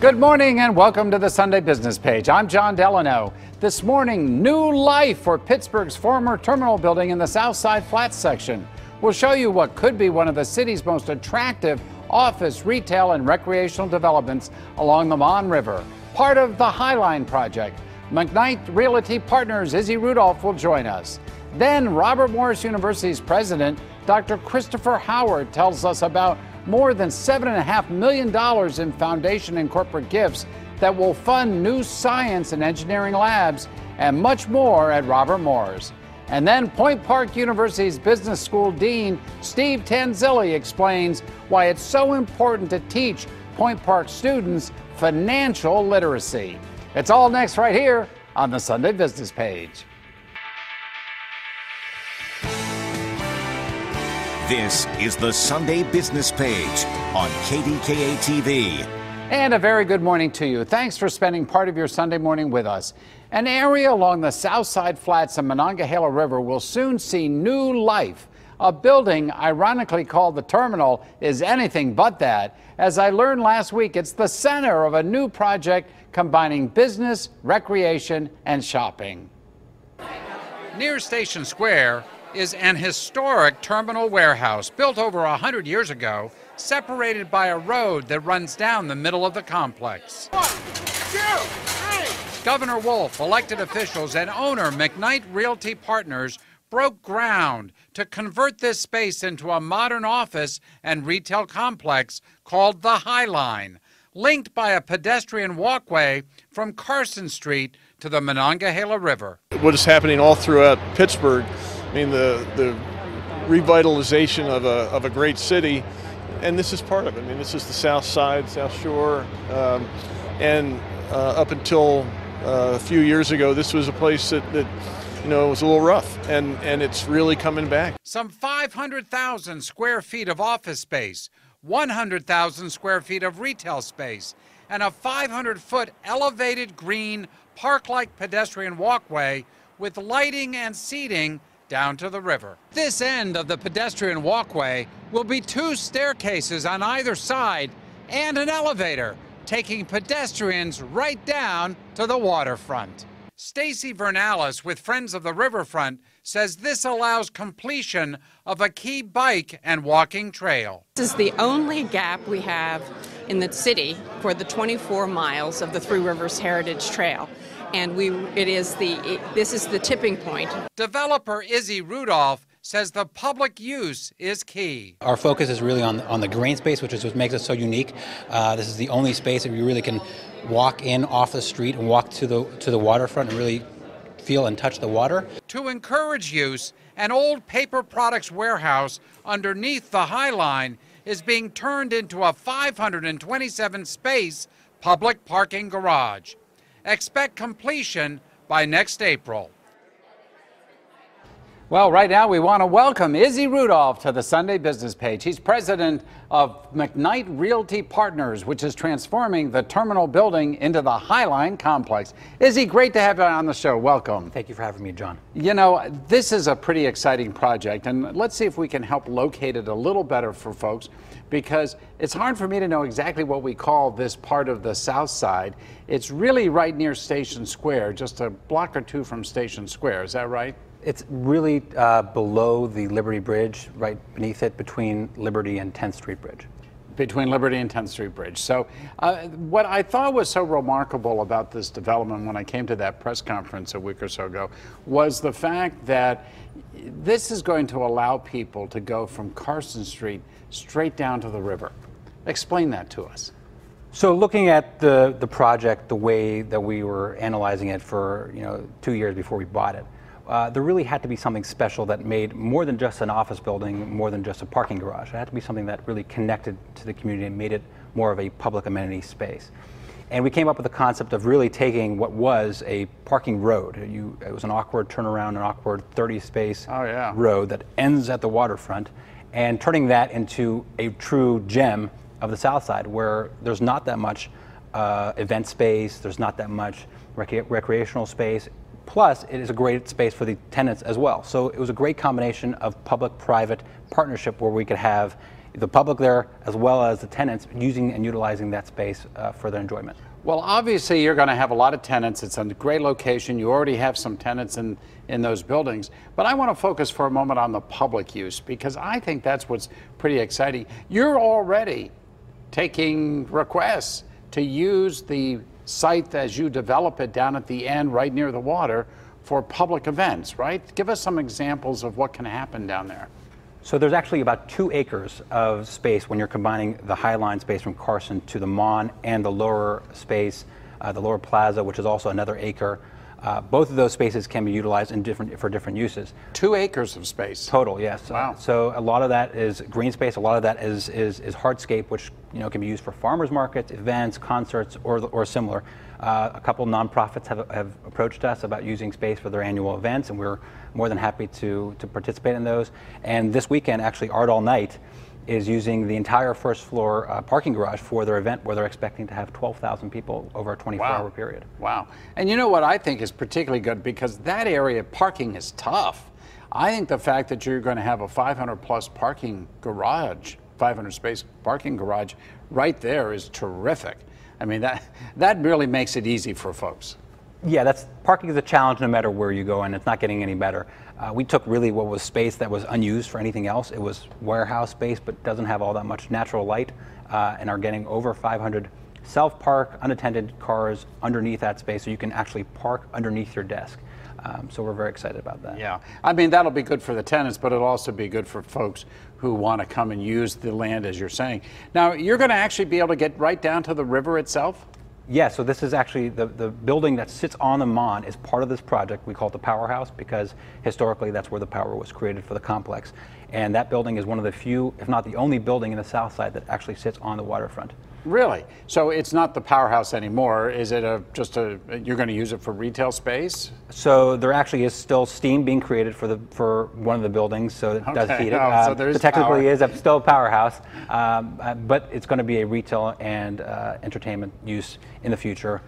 Good morning and welcome to the Sunday Business Page. I'm John Delano. This morning, new life for Pittsburgh's former terminal building in the Southside Flats section. We'll show you what could be one of the city's most attractive office, retail, and recreational developments along the Mon River, part of the Highline project. McKnight Realty partners Izzy Rudolph will join us. Then Robert Morris University's president, Dr. Christopher Howard, tells us about more than $7.5 million in foundation and corporate gifts that will fund new science and engineering labs and much more at Robert Morris. And then Point Park University's business school dean, Steve Tanzilli, explains why it's so important to teach Point Park students financial literacy. It's all next right here on the Sunday Business Page. This is the Sunday Business Page on KDKA-TV. And a very good morning to you. Thanks for spending part of your Sunday morning with us. An area along the Southside Flats and Monongahela River will soon see new life. A building, ironically called the Terminal, is anything but that. As I learned last week, it's the center of a new project combining business, recreation, and shopping. Near Station Square is an historic terminal warehouse built over 100 years ago, separated by a road that runs down the middle of the complex. 1, 2, 3. Governor Wolf, elected officials, and owner McKnight Realty Partners broke ground to convert this space into a modern office and retail complex called the Highline, linked by a pedestrian walkway from Carson Street to the Monongahela River. What is happening all throughout Pittsburgh, I mean, the revitalization of a great city, and this is part of it. I mean, this is the South Side, South Shore, and up until a few years ago, this was a place that was a little rough, and it's really coming back. Some 500,000 square feet of office space, 100,000 square feet of retail space, and a 500-foot elevated green park-like pedestrian walkway with lighting and seating down to the river. This end of the pedestrian walkway will be 2 staircases on either side and an elevator, taking pedestrians right down to the waterfront. Stacy Vernalis with Friends of the Riverfront says this allows completion of a key bike and walking trail. This is the only gap we have in the city for the 24 miles of the Three Rivers Heritage Trail. And this is the tipping point. Developer Izzy Rudolph says the public use is key. Our focus is really on the green space, which is what makes it so unique. This is the only space that we really can walk in off the street and walk to the waterfront and really feel and touch the water. To encourage use, an old paper products warehouse underneath the Highline is being turned into a 527-space public parking garage. Expect completion by next April. Well, right now we want to welcome Izzy Rudolph to the Sunday Business Page. He's president of McKnight Realty Partners, which is transforming the terminal building into the Highline complex. Izzy, great to have you on the show. Welcome. Thank you for having me, John. You know, this is a pretty exciting project, and let's see if we can help locate it a little better for folks, because it's hard for me to know exactly what we call this part of the South Side. It's really right near Station Square, just a block or 2 from Station Square. Is that right? It's really below the Liberty Bridge, right beneath it, between Liberty and 10th Street Bridge. Between Liberty and 10th Street Bridge. So what I thought was so remarkable about this development when I came to that press conference a week or so ago was the fact that this is going to allow people to go from Carson Street straight down to the river. Explain that to us. So looking at the project, the way that we were analyzing it for 2 years before we bought it, there really had to be something special that made more than just an office building, more than just a parking garage. It had to be something that really connected to the community and made it more of a public amenity space. And we came up with the concept of really taking what was a parking road. It was an awkward turnaround, an awkward 30-space road that ends at the waterfront, and turning that into a true gem of the South Side, where there's not that much event space, there's not that much recreational space. Plus, it is a great space for the tenants as well. So it was a great combination of public-private partnership where we could have the public there as well as the tenants using and utilizing that space for their enjoyment. Well, obviously you're going to have a lot of tenants. It's a great location. You already have some tenants in those buildings. But I want to focus for a moment on the public use, because I think that's what's pretty exciting. You're already taking requests to use the site as you develop it down at the end right near the water for public events, right? Give us some examples of what can happen down there. So there's actually about 2 acres of space when you're combining the High Line space from Carson to the Mon and the lower space, the lower plaza, which is also another acre. Both of those spaces can be utilized for different uses. 2 acres of space. Total, yes. Wow. So a lot of that is green space. A lot of that is hardscape, which can be used for farmers markets, events, concerts, or similar. A couple nonprofits have approached us about using space for their annual events, and we're more than happy to participate in those. And this weekend, actually, Art All Night is using the entire first floor parking garage for their event, where they're expecting to have 12,000 people over a 24-hour period. Wow. And you know what I think is particularly good, because that area parking is tough. I think the fact that you're going to have a 500-plus parking garage, 500-space parking garage right there is terrific. I mean, that really makes it easy for folks. Yeah, parking is a challenge no matter where you go, and it's not getting any better. We took really what was space that was unused for anything else. It was warehouse space, but doesn't have all that much natural light, and are getting over 500 self-park, unattended cars underneath that space, so you can actually park underneath your desk. So we're very excited about that. Yeah, I mean, that'll be good for the tenants, but it'll also be good for folks who want to come and use the land, as you're saying. Now, you're going to actually be able to get right down to the river itself? Yeah, so this is actually the building that sits on the Mon is part of this project. We call it the powerhouse because historically that's where the power was created for the complex. And that building is one of the few, if not the only building in the south side that actually sits on the waterfront. Really? So it's not the powerhouse anymore. Is it you're going to use it for retail space? So there actually is still steam being created for one of the buildings, so it does heat it. So there's technically power. is still a powerhouse, but it's going to be a retail and entertainment use in the future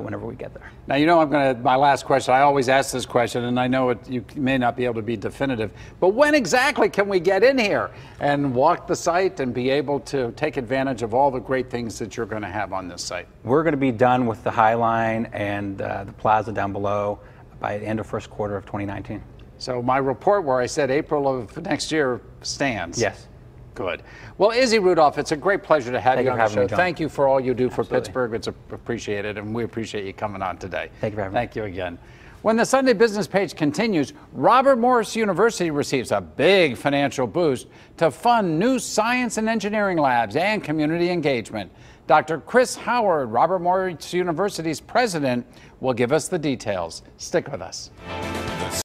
whenever we get there. Now, my last question, I always ask this question, and I know you may not be able to be definitive, but when exactly can we get in here and walk the site and be able to take advantage of all the great things that you're going to have on this site? We're going to be done with the High Line and the plaza down below by the end of first quarter of 2019. So my report where I said April of next year stands? Yes. Good. Well, Izzy Rudolph, it's a great pleasure to have you on the show. Thank you for all you do for Pittsburgh. It's appreciated, and we appreciate you coming on today. Thank you for having me. Thank you again. When the Sunday Business Page continues, Robert Morris University receives a big financial boost to fund new science and engineering labs and community engagement. Dr. Chris Howard, Robert Morris University's president, will give us the details. Stick with us.